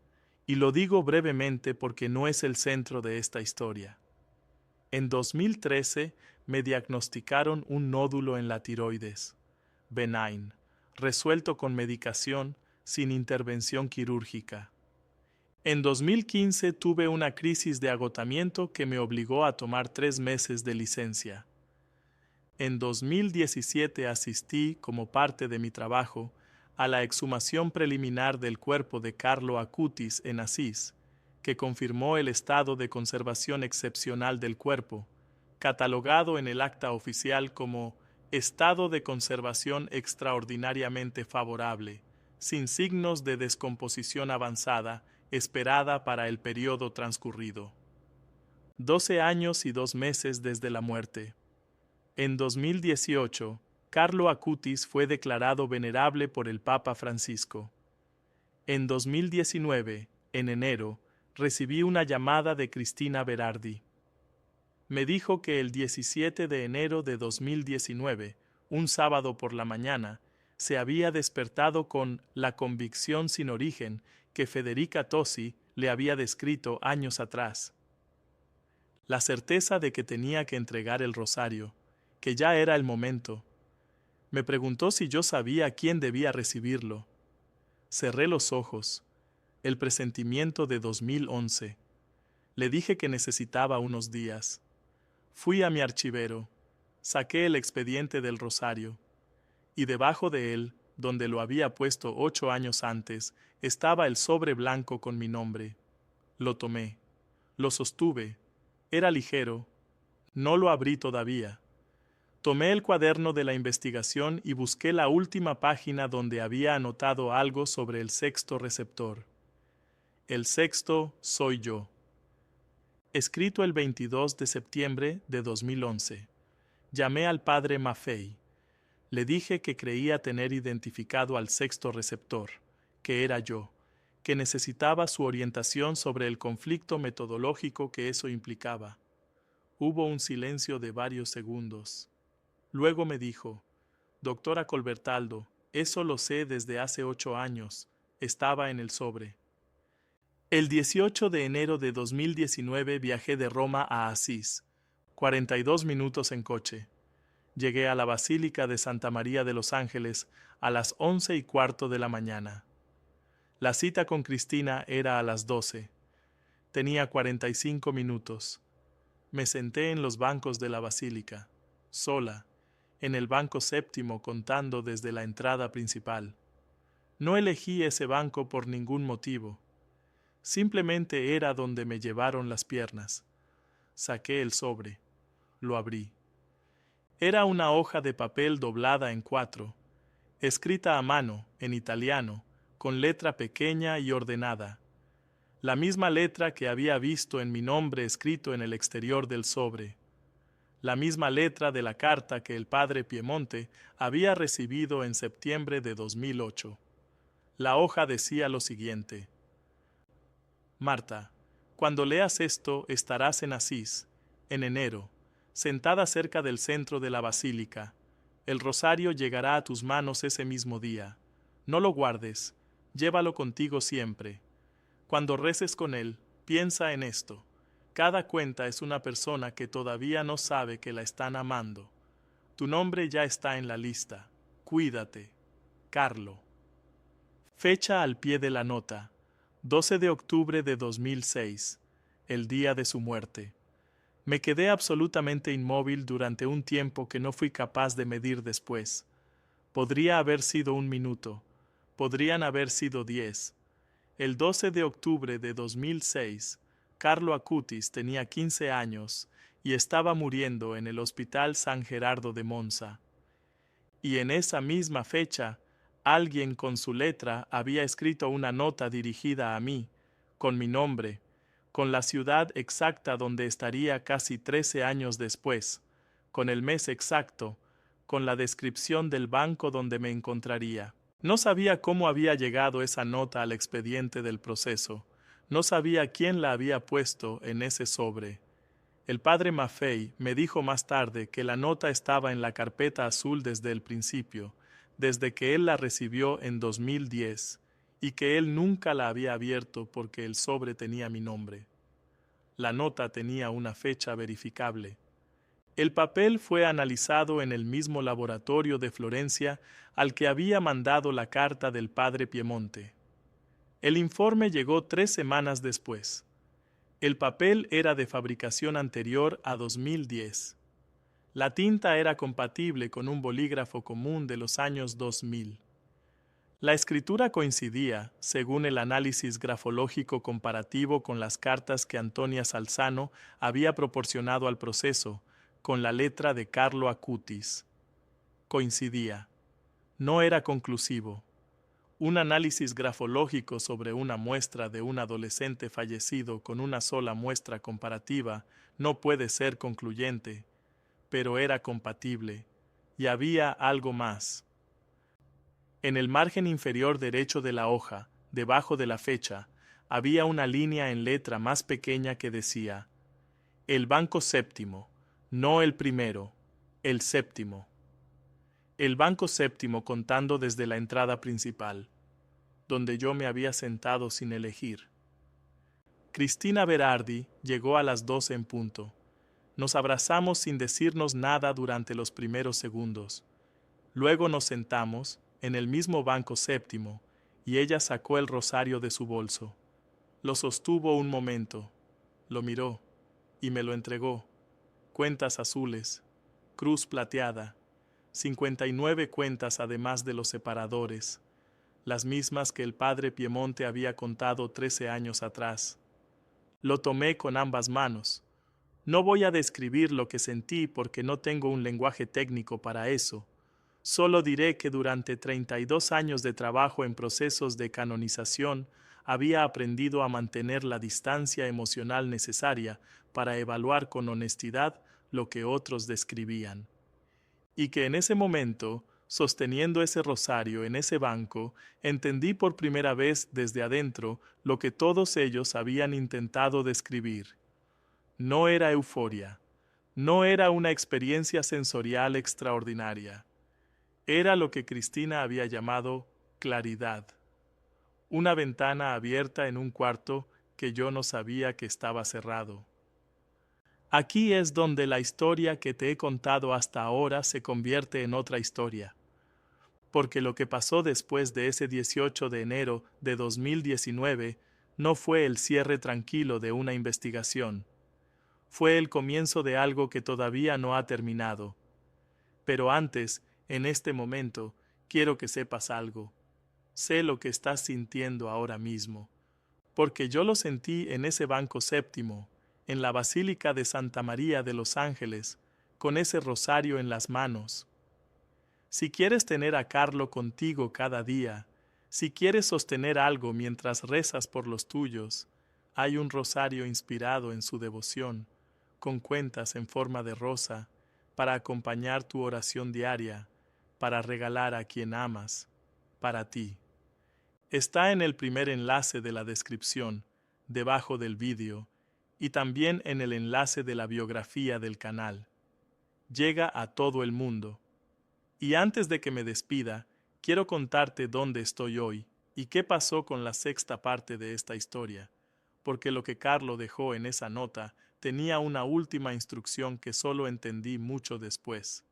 y lo digo brevemente porque no es el centro de esta historia. En 2013 me diagnosticaron un nódulo en la tiroides, benign, resuelto con medicación sin intervención quirúrgica. En 2015 tuve una crisis de agotamiento que me obligó a tomar 3 meses de licencia. En 2017 asistí, como parte de mi trabajo, a la exhumación preliminar del cuerpo de Carlo Acutis en Asís, que confirmó el estado de conservación excepcional del cuerpo, catalogado en el acta oficial como estado de conservación extraordinariamente favorable, sin signos de descomposición avanzada esperada para el periodo transcurrido. 12 años y 2 meses desde la muerte. En 2018, Carlo Acutis fue declarado venerable por el Papa Francisco. En 2019, en enero, recibí una llamada de Cristina Berardi. Me dijo que el 17 de enero de 2019, un sábado por la mañana, se había despertado con la convicción sin origen que Federica Tosi le había descrito años atrás. La certeza de que tenía que entregar el rosario, que ya era el momento. Me preguntó si yo sabía quién debía recibirlo. Cerré los ojos. El presentimiento de 2011. Le dije que necesitaba unos días. Fui a mi archivero, saqué el expediente del rosario, y debajo de él, donde lo había puesto 8 años antes, estaba el sobre blanco con mi nombre. Lo tomé, lo sostuve, era ligero, no lo abrí todavía. Tomé el cuaderno de la investigación y busqué la última página donde había anotado algo sobre el sexto receptor. El sexto soy yo. Escrito el 22 de septiembre de 2011. Llamé al padre Maffei. Le dije que creía tener identificado al sexto receptor, que era yo, que necesitaba su orientación sobre el conflicto metodológico que eso implicaba. Hubo un silencio de varios segundos. Luego me dijo, doctora Colbertaldo, eso lo sé desde hace 8 años, estaba en el sobre. El 18 de enero de 2019 viajé de Roma a Asís, 42 minutos en coche. Llegué a la Basílica de Santa María de los Ángeles a las 11:15 de la mañana. La cita con Cristina era a las 12. Tenía 45 minutos. Me senté en los bancos de la Basílica, sola, en el banco séptimo contando desde la entrada principal. No elegí ese banco por ningún motivo. Simplemente era donde me llevaron las piernas. Saqué el sobre. Lo abrí. Era una hoja de papel doblada en 4, escrita a mano, en italiano, con letra pequeña y ordenada. La misma letra que había visto en mi nombre escrito en el exterior del sobre. La misma letra de la carta que el padre Piemonte había recibido en septiembre de 2008. La hoja decía lo siguiente: Marta, cuando leas esto estarás en Asís, en enero, sentada cerca del centro de la basílica. El rosario llegará a tus manos ese mismo día. No lo guardes, llévalo contigo siempre. Cuando reces con él, piensa en esto. Cada cuenta es una persona que todavía no sabe que la están amando. Tu nombre ya está en la lista. Cuídate. Carlo. Fecha al pie de la nota. 12 de octubre de 2006, el día de su muerte. Me quedé absolutamente inmóvil durante un tiempo que no fui capaz de medir después. Podría haber sido 1 minuto, podrían haber sido 10. El 12 de octubre de 2006, Carlo Acutis tenía 15 años y estaba muriendo en el Hospital San Gerardo de Monza. Y en esa misma fecha, alguien con su letra había escrito una nota dirigida a mí, con mi nombre, con la ciudad exacta donde estaría casi 13 años después, con el mes exacto, con la descripción del banco donde me encontraría. No sabía cómo había llegado esa nota al expediente del proceso, no sabía quién la había puesto en ese sobre. El padre Maffei me dijo más tarde que la nota estaba en la carpeta azul desde el principio, desde que él la recibió en 2010, y que él nunca la había abierto porque el sobre tenía mi nombre. La nota tenía una fecha verificable. El papel fue analizado en el mismo laboratorio de Florencia al que había mandado la carta del padre Piemonte. El informe llegó 3 semanas después. El papel era de fabricación anterior a 2010. La tinta era compatible con un bolígrafo común de los años 2000. La escritura coincidía, según el análisis grafológico comparativo con las cartas que Antonia Salzano había proporcionado al proceso, con la letra de Carlo Acutis. Coincidía. No era conclusivo. Un análisis grafológico sobre una muestra de un adolescente fallecido con una sola muestra comparativa no puede ser concluyente, pero era compatible, y había algo más. En el margen inferior derecho de la hoja, debajo de la fecha, había una línea en letra más pequeña que decía: el banco séptimo, no el primero, el séptimo. El banco séptimo contando desde la entrada principal, donde yo me había sentado sin elegir. Cristina Berardi llegó a las 12 en punto. Nos abrazamos sin decirnos nada durante los primeros segundos. Luego nos sentamos en el mismo banco séptimo, y ella sacó el rosario de su bolso. Lo sostuvo un momento, lo miró, y me lo entregó. Cuentas azules, cruz plateada, 59 cuentas además de los separadores, las mismas que el padre Piemonte había contado 13 años atrás. Lo tomé con ambas manos. No voy a describir lo que sentí porque no tengo un lenguaje técnico para eso. Solo diré que durante 32 años de trabajo en procesos de canonización había aprendido a mantener la distancia emocional necesaria para evaluar con honestidad lo que otros describían. Y que en ese momento, sosteniendo ese rosario en ese banco, entendí por primera vez desde adentro lo que todos ellos habían intentado describir. No era euforia, no era una experiencia sensorial extraordinaria. Era lo que Cristina había llamado claridad. Una ventana abierta en un cuarto que yo no sabía que estaba cerrado. Aquí es donde la historia que te he contado hasta ahora se convierte en otra historia. Porque lo que pasó después de ese 18 de enero de 2019 no fue el cierre tranquilo de una investigación. Fue el comienzo de algo que todavía no ha terminado. Pero antes, en este momento, quiero que sepas algo. Sé lo que estás sintiendo ahora mismo, porque yo lo sentí en ese banco séptimo, en la Basílica de Santa María de los Ángeles, con ese rosario en las manos. Si quieres tener a Carlo contigo cada día, si quieres sostener algo mientras rezas por los tuyos, hay un rosario inspirado en su devoción, con cuentas en forma de rosa, para acompañar tu oración diaria, para regalar a quien amas, para ti. Está en el primer enlace de la descripción, debajo del vídeo, y también en el enlace de la biografía del canal. Llega a todo el mundo. Y antes de que me despida, quiero contarte dónde estoy hoy y qué pasó con la sexta parte de esta historia, porque lo que Carlo dejó en esa nota tenía una última instrucción que solo entendí mucho después.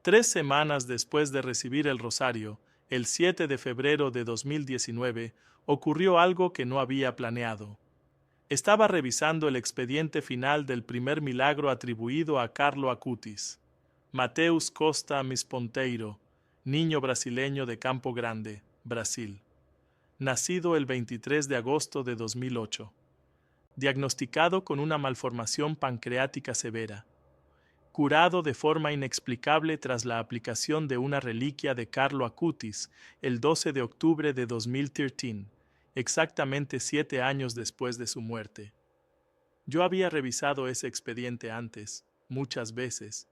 3 semanas después de recibir el rosario, el 7 de febrero de 2019, ocurrió algo que no había planeado. Estaba revisando el expediente final del primer milagro atribuido a Carlo Acutis, Mateus Costa Misponteiro, niño brasileño de Campo Grande, Brasil, nacido el 23 de agosto de 2008, diagnosticado con una malformación pancreática severa, curado de forma inexplicable tras la aplicación de una reliquia de Carlo Acutis el 12 de octubre de 2013, exactamente 7 años después de su muerte. Yo había revisado ese expediente antes, muchas veces.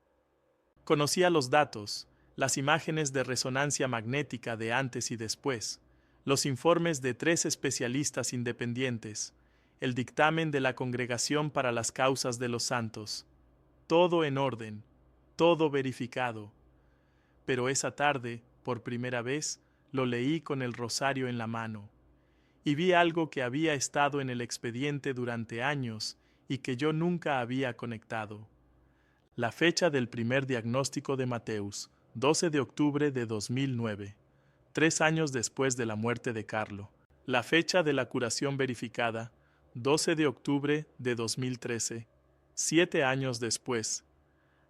Conocía los datos, las imágenes de resonancia magnética de antes y después, los informes de 3 especialistas independientes, el dictamen de la Congregación para las Causas de los Santos. Todo en orden, todo verificado. Pero esa tarde, por primera vez, lo leí con el rosario en la mano, y vi algo que había estado en el expediente durante años y que yo nunca había conectado. La fecha del primer diagnóstico de Mateus, 12 de octubre de 2009, 3 años después de la muerte de Carlo. La fecha de la curación verificada, 12 de octubre de 2013, 7 años después.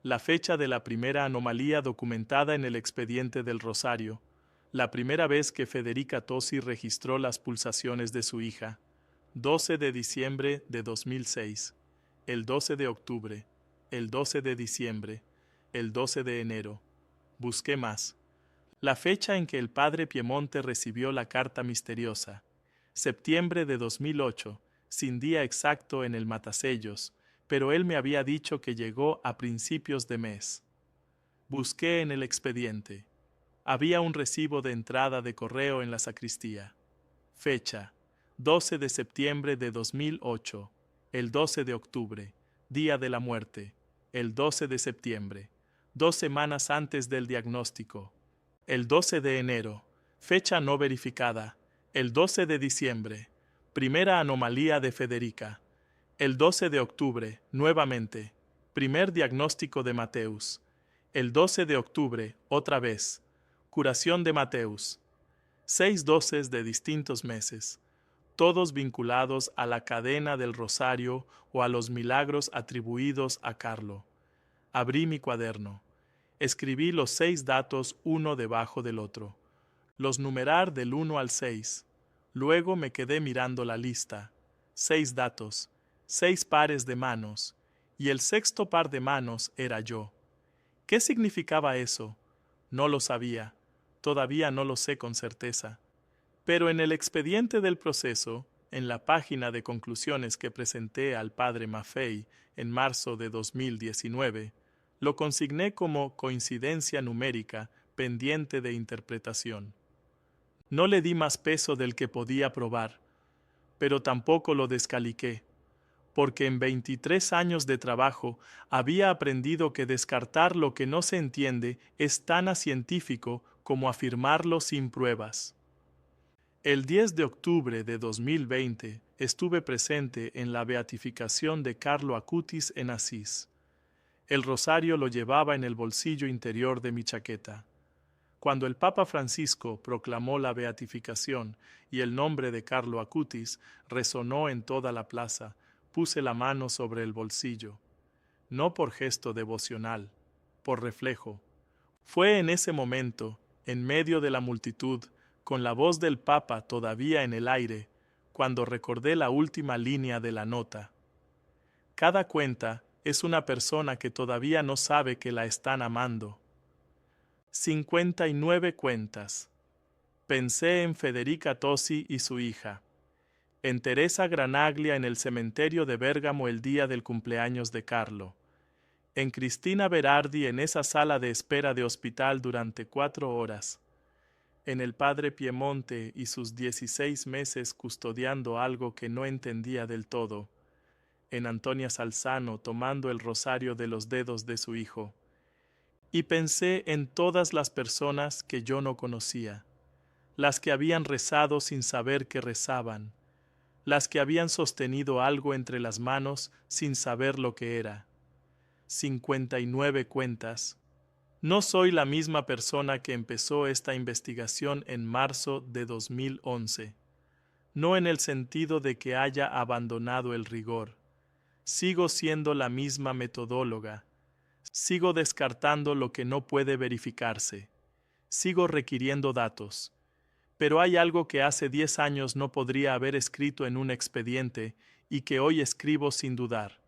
La fecha de la primera anomalía documentada en el expediente del Rosario, la primera vez que Federica Tosi registró las pulsaciones de su hija, 12 de diciembre de 2006, el 12 de octubre, el 12 de diciembre, el 12 de enero. Busqué más. La fecha en que el padre Piemonte recibió la carta misteriosa, septiembre de 2008, sin día exacto en el matasellos, pero él me había dicho que llegó a principios de mes. Busqué en el expediente. Había un recibo de entrada de correo en la sacristía. Fecha: 12 de septiembre de 2008, el 12 de octubre, día de la muerte, el 12 de septiembre, 2 semanas antes del diagnóstico. El 12 de enero, fecha no verificada, el 12 de diciembre, primera anomalía de Federica. El 12 de octubre, nuevamente, primer diagnóstico de Mateus. El 12 de octubre, otra vez, curación de Mateus. 6 doces de distintos meses, todos vinculados a la cadena del Rosario o a los milagros atribuidos a Carlo. Abrí mi cuaderno. Escribí los 6 datos uno debajo del otro, los numerar del 1 al 6. Luego me quedé mirando la lista. 6 datos, 6 pares de manos, y el sexto par de manos era yo. ¿Qué significaba eso? No lo sabía, todavía no lo sé con certeza. Pero en el expediente del proceso, en la página de conclusiones que presenté al padre Maffei en marzo de 2019, lo consigné como coincidencia numérica pendiente de interpretación. No le di más peso del que podía probar, pero tampoco lo descaliqué, porque en 23 años de trabajo había aprendido que descartar lo que no se entiende es tan acientífico como afirmarlo sin pruebas. El 10 de octubre de 2020 estuve presente en la beatificación de Carlo Acutis en Asís. El rosario lo llevaba en el bolsillo interior de mi chaqueta. Cuando el Papa Francisco proclamó la beatificación y el nombre de Carlo Acutis resonó en toda la plaza, puse la mano sobre el bolsillo. No por gesto devocional, por reflejo. Fue en ese momento, en medio de la multitud, con la voz del Papa todavía en el aire, cuando recordé la última línea de la nota. Cada cuenta es una persona que todavía no sabe que la están amando. 59 cuentas. Pensé en Federica Tosi y su hija, en Teresa Granaglia en el cementerio de Bérgamo el día del cumpleaños de Carlo, en Cristina Berardi en esa sala de espera de hospital durante 4 horas, en el padre Piemonte y sus 16 meses custodiando algo que no entendía del todo, en Antonia Salzano tomando el rosario de los dedos de su hijo. Y pensé en todas las personas que yo no conocía, las que habían rezado sin saber que rezaban, las que habían sostenido algo entre las manos sin saber lo que era. 59 cuentas. No soy la misma persona que empezó esta investigación en marzo de 2011. No en el sentido de que haya abandonado el rigor. Sigo siendo la misma metodóloga. Sigo descartando lo que no puede verificarse. Sigo requiriendo datos. Pero hay algo que hace 10 años no podría haber escrito en un expediente y que hoy escribo sin dudar.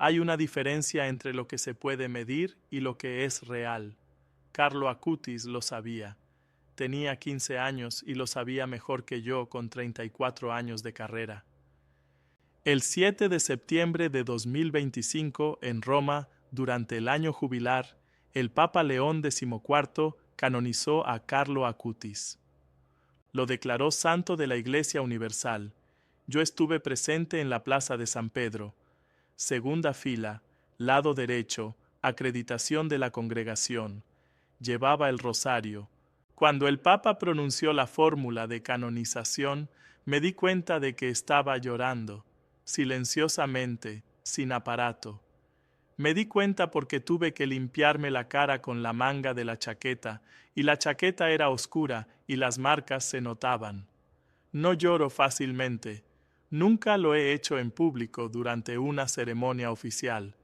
Hay una diferencia entre lo que se puede medir y lo que es real. Carlo Acutis lo sabía. Tenía 15 años y lo sabía mejor que yo con 34 años de carrera. El 7 de septiembre de 2025, en Roma, durante el año jubilar, el Papa León XIV canonizó a Carlo Acutis. Lo declaró santo de la Iglesia Universal. Yo estuve presente en la Plaza de San Pedro. Segunda fila, lado derecho, acreditación de la congregación. Llevaba el rosario. Cuando el Papa pronunció la fórmula de canonización, me di cuenta de que estaba llorando, silenciosamente, sin aparato. Me di cuenta porque tuve que limpiarme la cara con la manga de la chaqueta, y la chaqueta era oscura y las marcas se notaban. No lloro fácilmente. Nunca lo he hecho en público durante una ceremonia oficial.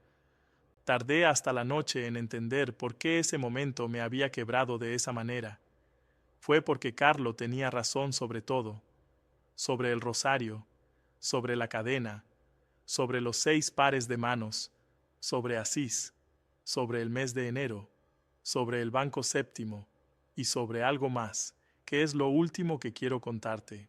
Tardé hasta la noche en entender por qué ese momento me había quebrado de esa manera. Fue porque Carlo tenía razón sobre todo, sobre el rosario, sobre la cadena, sobre los 6 pares de manos, sobre Asís, sobre el mes de enero, sobre el banco séptimo y sobre algo más, que es lo último que quiero contarte.